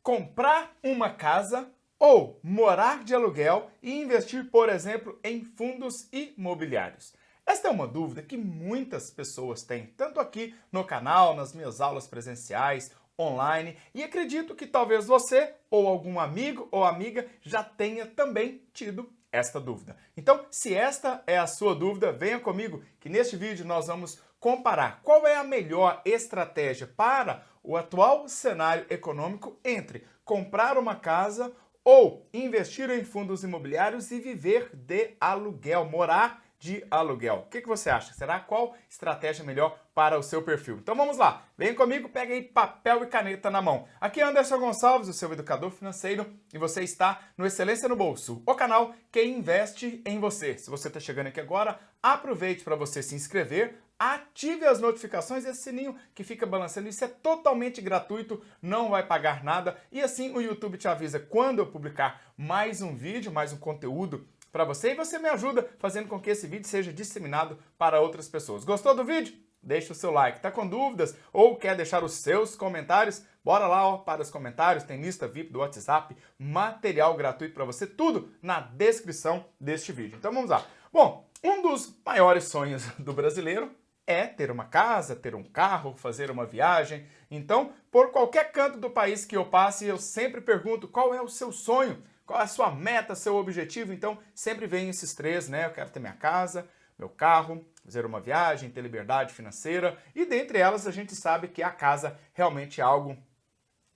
comprar uma casa ou morar de aluguel e investir, por exemplo, em fundos imobiliários? Esta é uma dúvida que muitas pessoas têm, tanto aqui no canal, nas minhas aulas presenciais, online, e acredito que talvez você ou algum amigo ou amiga já tenha também tido esta dúvida. Então, se esta é a sua dúvida, venha comigo que neste vídeo nós vamos comparar qual é a melhor estratégia para o atual cenário econômico entre comprar uma casa ou investir em fundos imobiliários e viver de aluguel, morar de aluguel. O que você acha? Será qual estratégia melhor para o seu perfil? Então vamos lá, vem comigo, pega aí papel e caneta na mão. Aqui é Anderson Gonçalves, o seu educador financeiro, e você está no Excelência no Bolso, o canal que investe em você. Se você está chegando aqui agora, aproveite para você se inscrever, ative as notificações e esse sininho que fica balançando. Isso é totalmente gratuito, não vai pagar nada e assim o YouTube te avisa quando eu publicar mais um vídeo, mais um conteúdo para você e você me ajuda fazendo com que esse vídeo seja disseminado para outras pessoas. Gostou do vídeo? Deixa o seu like. Tá com dúvidas ou quer deixar os seus comentários? Bora lá para os comentários, tem lista VIP do WhatsApp, material gratuito para você, tudo na descrição deste vídeo. Então vamos lá. Bom, um dos maiores sonhos do brasileiro é ter uma casa, ter um carro, fazer uma viagem. Então, por qualquer canto do país que eu passe, eu sempre pergunto qual é o seu sonho, qual é a sua meta, seu objetivo. Então, sempre vem esses três, né? Eu quero ter minha casa, meu carro, fazer uma viagem, ter liberdade financeira. E dentre elas, a gente sabe que a casa realmente é algo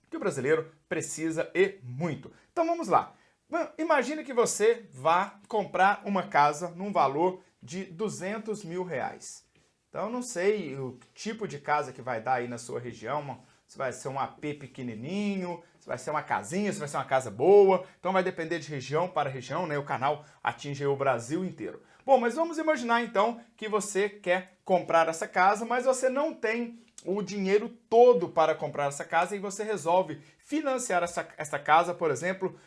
que o brasileiro precisa e muito. Então, vamos lá. Imagine que você vá comprar uma casa num valor de R$200 mil. Então, não sei o tipo de casa que vai dar aí na sua região, se vai ser um AP pequenininho, se vai ser uma casinha, se vai ser uma casa boa. Então, vai depender de região para região, né? O canal atinge o Brasil inteiro. Bom, mas vamos imaginar, então, que você quer comprar essa casa, mas você não tem o dinheiro todo para comprar essa casa e você resolve financiar essa casa, por exemplo,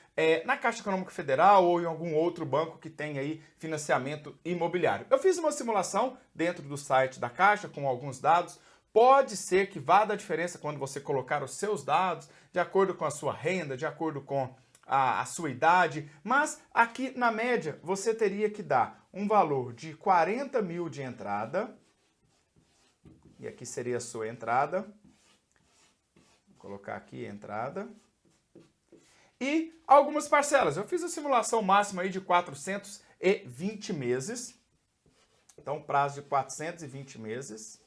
na Caixa Econômica Federal ou em algum outro banco que tem aí financiamento imobiliário. Eu fiz uma simulação dentro do site da Caixa com alguns dados. Pode ser que vá dar diferença quando você colocar os seus dados, de acordo com a sua renda, de acordo com a sua idade, mas aqui na média você teria que dar um valor de 40 mil de entrada, e aqui seria a sua entrada. Vou colocar aqui entrada. E algumas parcelas. Eu fiz a simulação máxima aí de 420 meses. Então, prazo de 420 meses.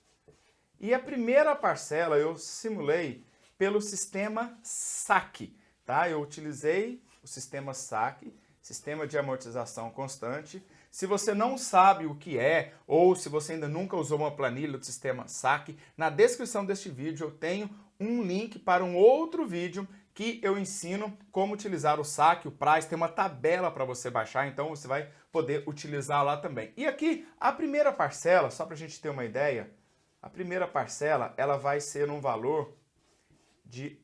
E a primeira parcela eu simulei pelo sistema SAC. Tá? Eu utilizei o sistema SAC, Sistema de Amortização Constante. Se você não sabe o que é, ou se você ainda nunca usou uma planilha do sistema SAC, na descrição deste vídeo eu tenho um link para um outro vídeo que eu ensino como utilizar o SAC, o PRAS, tem uma tabela para você baixar, então você vai poder utilizar lá também. E aqui, a primeira parcela, só para a gente ter uma ideia, a primeira parcela ela vai ser um valor de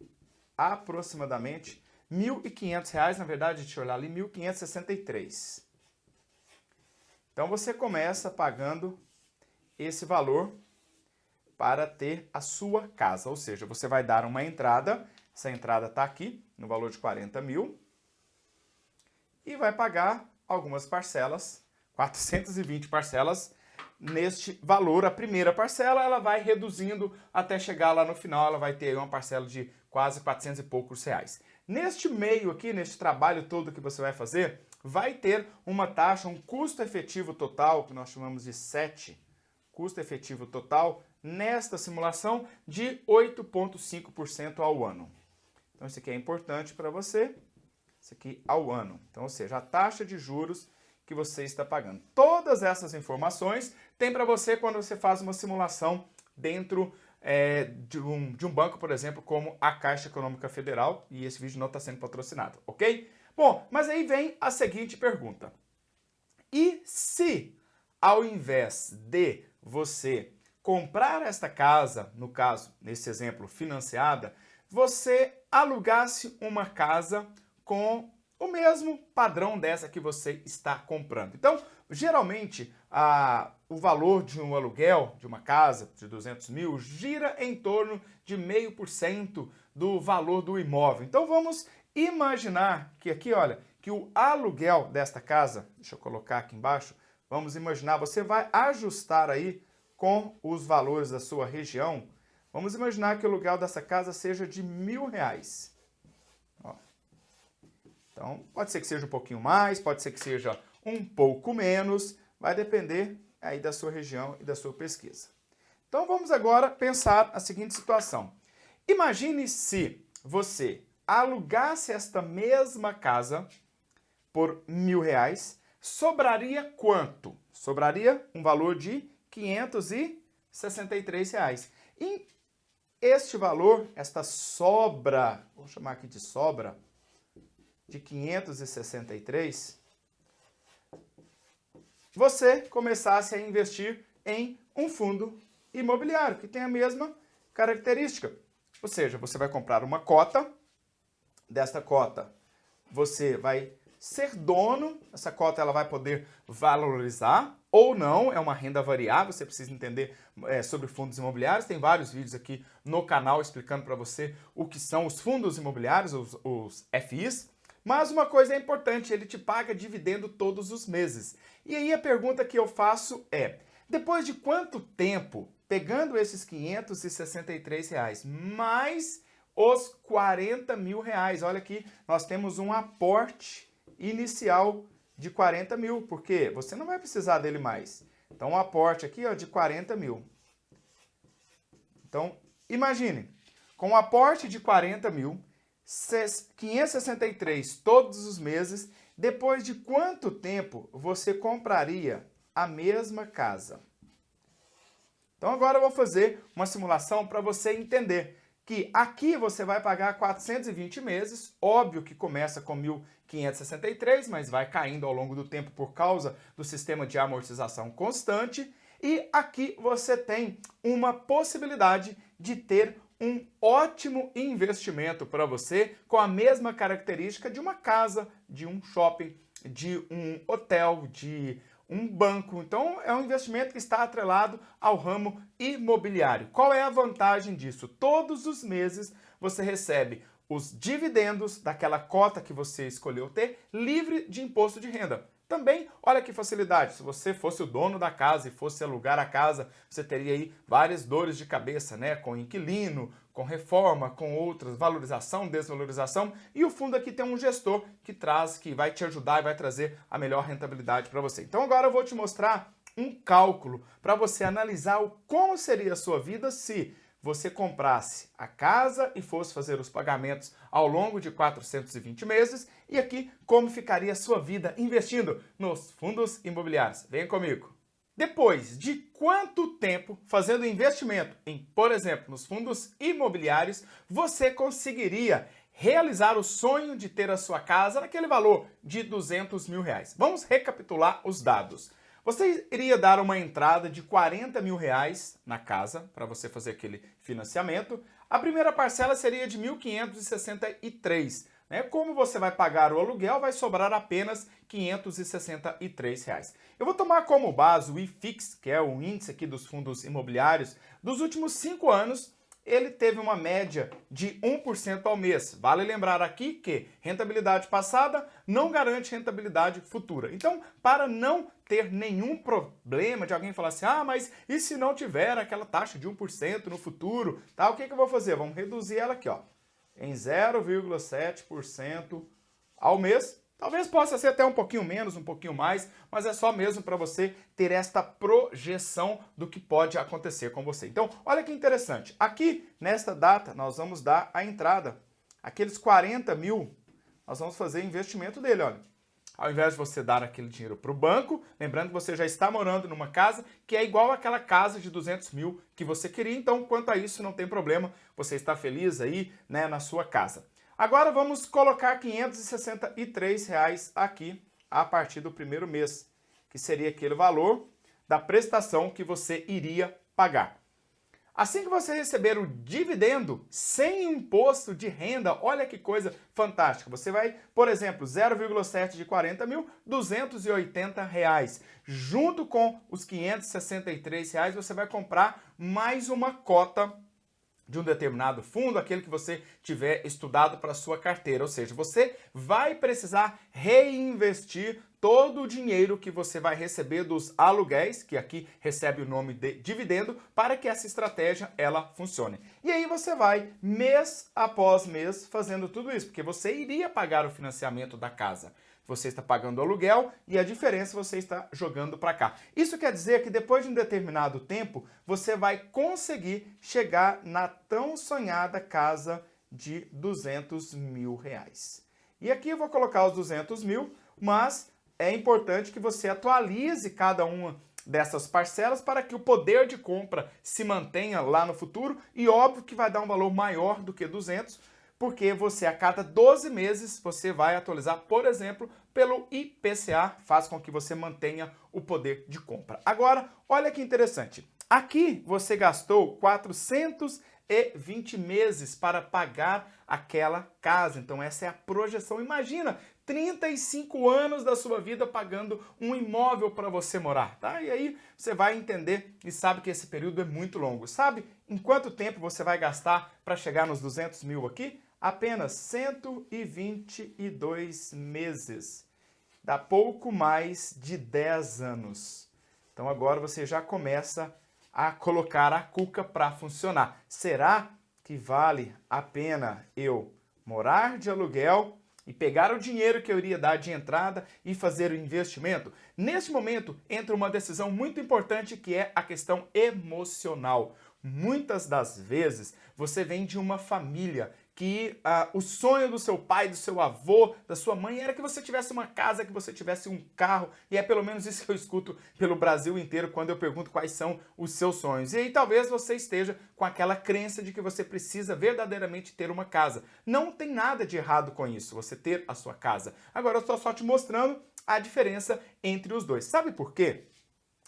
aproximadamente R$ 1.500, na verdade, deixa eu olhar ali, R$ 1.563. Então você começa pagando esse valor para ter a sua casa, ou seja, você vai dar uma entrada, essa entrada está aqui, no valor de 40 mil, e vai pagar algumas parcelas, 420 parcelas, neste valor. A primeira parcela ela vai reduzindo até chegar lá no final, ela vai ter uma parcela de quase 400 e poucos reais. Neste meio aqui, neste trabalho todo que você vai fazer, vai ter uma taxa, um custo efetivo total, que nós chamamos de SET, custo efetivo total, nesta simulação de 8,5% ao ano. Então isso aqui é importante para você, isso aqui ao ano. Então, ou seja, a taxa de juros que você está pagando. Todas essas informações tem para você quando você faz uma simulação dentro de um banco, por exemplo, como a Caixa Econômica Federal, e esse vídeo não está sendo patrocinado, ok? Bom, mas aí vem a seguinte pergunta. E se, ao invés de você comprar esta casa, no caso, nesse exemplo, financiada, você alugasse uma casa com o mesmo padrão dessa que você está comprando? Então, geralmente, o valor de um aluguel de uma casa de 200 mil gira em torno de 0,5% do valor do imóvel. Então vamos imaginar que aqui, olha, que o aluguel desta casa, deixa eu colocar aqui embaixo, vamos imaginar, você vai ajustar aí com os valores da sua região. Vamos imaginar que o aluguel dessa casa seja de R$1.000. Ó. Então, pode ser que seja um pouquinho mais, pode ser que seja um pouco menos, vai depender aí da sua região e da sua pesquisa. Então, vamos agora pensar a seguinte situação. Imagine se você alugasse esta mesma casa por R$1.000, sobraria quanto? Sobraria um valor de R$563. E este valor, esta sobra, vou chamar aqui de sobra, de 563, você começasse a investir em um fundo imobiliário, que tem a mesma característica. Ou seja, você vai comprar uma cota, desta cota você vai ser dono, essa cota ela vai poder valorizar ou não, é uma renda variável, você precisa entender sobre fundos imobiliários, tem vários vídeos aqui no canal explicando para você o que são os fundos imobiliários, os FIs, mas uma coisa é importante, ele te paga dividendo todos os meses. E aí a pergunta que eu faço é, depois de quanto tempo, pegando esses R$563 mais os R$40.000, olha aqui, nós temos um aporte inicial de 40 mil, porque você não vai precisar dele mais. Então, um aporte aqui ó, de 40 mil. Então, imagine, com um aporte de 40 mil, 563 todos os meses, depois de quanto tempo você compraria a mesma casa? Então, agora eu vou fazer uma simulação para você entender que aqui você vai pagar 420 meses, óbvio que começa com 1.563, mas vai caindo ao longo do tempo por causa do sistema de amortização constante, e aqui você tem uma possibilidade de ter um ótimo investimento para você com a mesma característica de uma casa, de um shopping, de um hotel, de um banco. Então, é um investimento que está atrelado ao ramo imobiliário. Qual é a vantagem disso? Todos os meses você recebe os dividendos daquela cota que você escolheu ter, livre de imposto de renda. Também, olha que facilidade, se você fosse o dono da casa e fosse alugar a casa, você teria aí várias dores de cabeça, né? Com inquilino, com reforma, com outras, valorização, desvalorização, e o fundo aqui tem um gestor que vai te ajudar e vai trazer a melhor rentabilidade para você. Então agora eu vou te mostrar um cálculo para você analisar como seria a sua vida se você comprasse a casa e fosse fazer os pagamentos ao longo de 420 meses, e aqui como ficaria a sua vida investindo nos fundos imobiliários. Vem comigo! Depois de quanto tempo fazendo investimento em, por exemplo, nos fundos imobiliários, você conseguiria realizar o sonho de ter a sua casa naquele valor de R$200 mil? Vamos recapitular os dados. Você iria dar uma entrada de R$40 mil na casa para você fazer aquele financiamento. A primeira parcela seria de R$1.563. Né? Como você vai pagar o aluguel, vai sobrar apenas R$563. Eu vou tomar como base o IFIX, que é o índice aqui dos fundos imobiliários. Dos últimos 5 anos, ele teve uma média de 1% ao mês. Vale lembrar aqui que rentabilidade passada não garante rentabilidade futura. Então, para não ter nenhum problema de alguém falar assim, mas e se não tiver aquela taxa de 1% no futuro, tá? O que eu vou fazer? Vamos reduzir ela aqui, ó, em 0,7% ao mês. Talvez possa ser até um pouquinho menos, um pouquinho mais, mas é só mesmo para você ter esta projeção do que pode acontecer com você. Então, olha que interessante. Aqui, nesta data, nós vamos dar a entrada. Aqueles 40 mil, nós vamos fazer investimento dele, olha. Ao invés de você dar aquele dinheiro para o banco, lembrando que você já está morando numa casa que é igual àquela casa de 200 mil que você queria, então quanto a isso não tem problema, você está feliz aí, né, na sua casa. Agora vamos colocar R$563 aqui a partir do primeiro mês, que seria aquele valor da prestação que você iria pagar. Assim que você receber o dividendo sem imposto de renda, olha que coisa fantástica. Você vai, por exemplo, 0,7 de 40 mil, R$280. Junto com os R$563, você vai comprar mais uma cota de um determinado fundo, aquele que você tiver estudado para a sua carteira. Ou seja, você vai precisar reinvestir todo o dinheiro que você vai receber dos aluguéis, que aqui recebe o nome de dividendo, para que essa estratégia ela funcione. E aí você vai, mês após mês, fazendo tudo isso, porque você iria pagar o financiamento da casa. Você está pagando o aluguel e a diferença você está jogando para cá. Isso quer dizer que depois de um determinado tempo, você vai conseguir chegar na tão sonhada casa de 200 mil reais. E aqui eu vou colocar os 200 mil, mas é importante que você atualize cada uma dessas parcelas para que o poder de compra se mantenha lá no futuro e óbvio que vai dar um valor maior do que 200, porque você a cada 12 meses você vai atualizar, por exemplo, pelo IPCA, faz com que você mantenha o poder de compra. Agora, olha que interessante. Aqui você gastou 420 meses para pagar aquela casa. Então essa é a projeção. Imagina, 35 anos da sua vida pagando um imóvel para você morar, tá? E aí você vai entender e sabe que esse período é muito longo. Sabe em quanto tempo você vai gastar para chegar nos 200 mil aqui? Apenas 122 meses. Dá pouco mais de 10 anos. Então agora você já começa a colocar a cuca para funcionar. Será que vale a pena eu morar de aluguel e pegar o dinheiro que eu iria dar de entrada e fazer o investimento? Neste momento entra uma decisão muito importante que é a questão emocional. Muitas das vezes você vem de uma família que o sonho do seu pai, do seu avô, da sua mãe era que você tivesse uma casa, que você tivesse um carro, e é pelo menos isso que eu escuto pelo Brasil inteiro quando eu pergunto quais são os seus sonhos. E aí talvez você esteja com aquela crença de que você precisa verdadeiramente ter uma casa. Não tem nada de errado com isso, você ter a sua casa. Agora eu estou só te mostrando a diferença entre os dois. Sabe por quê?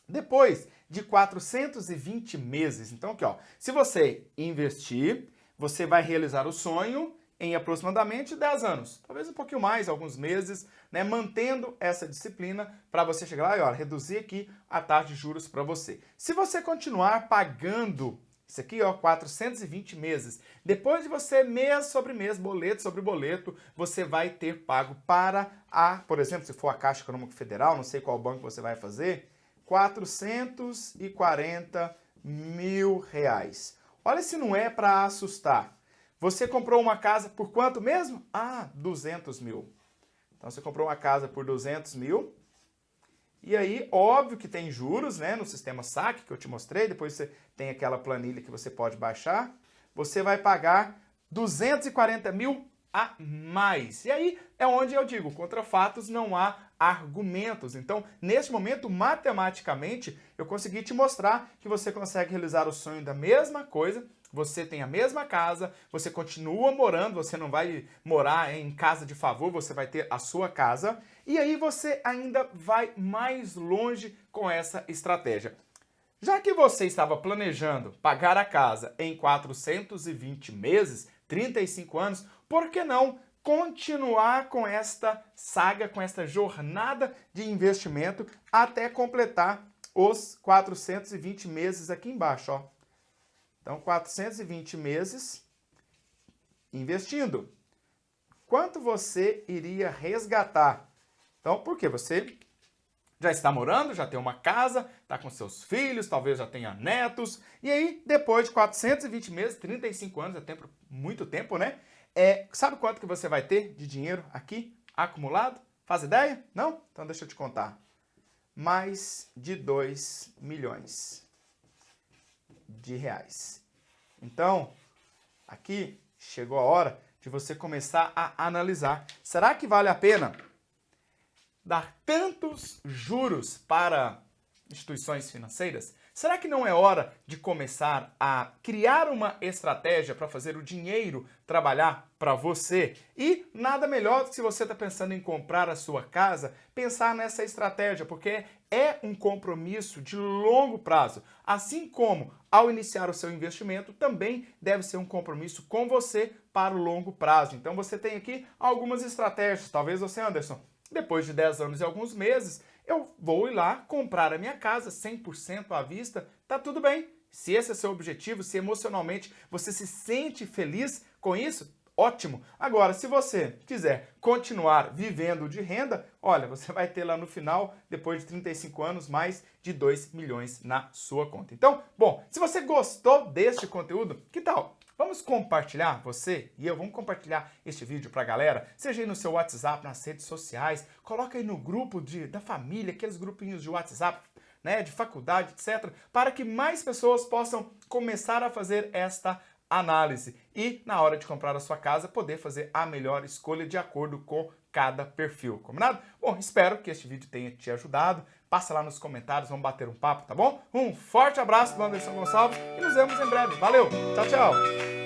Depois de 420 meses, então aqui ó, se você investir, você vai realizar o sonho em aproximadamente 10 anos, talvez um pouquinho mais, alguns meses, né, mantendo essa disciplina para você chegar lá e ó, reduzir aqui a taxa de juros para você. Se você continuar pagando isso aqui, ó, 420 meses, depois de você mês sobre mês, boleto sobre boleto, você vai ter pago para por exemplo, se for a Caixa Econômica Federal, não sei qual banco você vai fazer, 440 mil reais. Olha se não é para assustar. Você comprou uma casa por quanto mesmo? 200 mil. Então você comprou uma casa por 200 mil. E aí, óbvio que tem juros, né, no sistema saque que eu te mostrei. Depois você tem aquela planilha que você pode baixar. Você vai pagar 240 mil a mais. E aí é onde eu digo, contra fatos não há argumentos. Então, neste momento, matematicamente, eu consegui te mostrar que você consegue realizar o sonho da mesma coisa, você tem a mesma casa, você continua morando, você não vai morar em casa de favor, você vai ter a sua casa, e aí você ainda vai mais longe com essa estratégia. Já que você estava planejando pagar a casa em 420 meses, 35 anos, por que não continuar com esta saga, com esta jornada de investimento até completar os 420 meses aqui embaixo, ó. Então, 420 meses investindo. Quanto você iria resgatar? Então, por quê? Você já está morando, já tem uma casa, está com seus filhos, talvez já tenha netos. E aí, depois de 420 meses, 35 anos, é tempo, muito tempo, né? Sabe quanto que você vai ter de dinheiro aqui acumulado? Faz ideia? Não? Então deixa eu te contar. Mais de 2 milhões de reais. Então, aqui chegou a hora de você começar a analisar. Será que vale a pena dar tantos juros para instituições financeiras? Será que não é hora de começar a criar uma estratégia para fazer o dinheiro trabalhar para você? E nada melhor do que se você está pensando em comprar a sua casa, pensar nessa estratégia, porque é um compromisso de longo prazo. Assim como ao iniciar o seu investimento, também deve ser um compromisso com você para o longo prazo. Então você tem aqui algumas estratégias. Talvez você, Anderson, depois de 10 anos e alguns meses, eu vou ir lá comprar a minha casa 100% à vista, tá tudo bem. Se esse é seu objetivo, se emocionalmente você se sente feliz com isso, ótimo. Agora, se você quiser continuar vivendo de renda, olha, você vai ter lá no final, depois de 35 anos, mais de 2 milhões na sua conta. Então, bom, se você gostou deste conteúdo, que tal? Vamos compartilhar, você e eu, vamos compartilhar este vídeo pra galera, seja aí no seu WhatsApp, nas redes sociais, coloca aí no grupo da família, aqueles grupinhos de WhatsApp, né, de faculdade, etc., para que mais pessoas possam começar a fazer esta análise e, na hora de comprar a sua casa, poder fazer a melhor escolha de acordo com cada perfil, combinado? Bom, espero que este vídeo tenha te ajudado. Passa lá nos comentários, vamos bater um papo, tá bom? Um forte abraço do Anderson Gonçalves e nos vemos em breve. Valeu, tchau, tchau!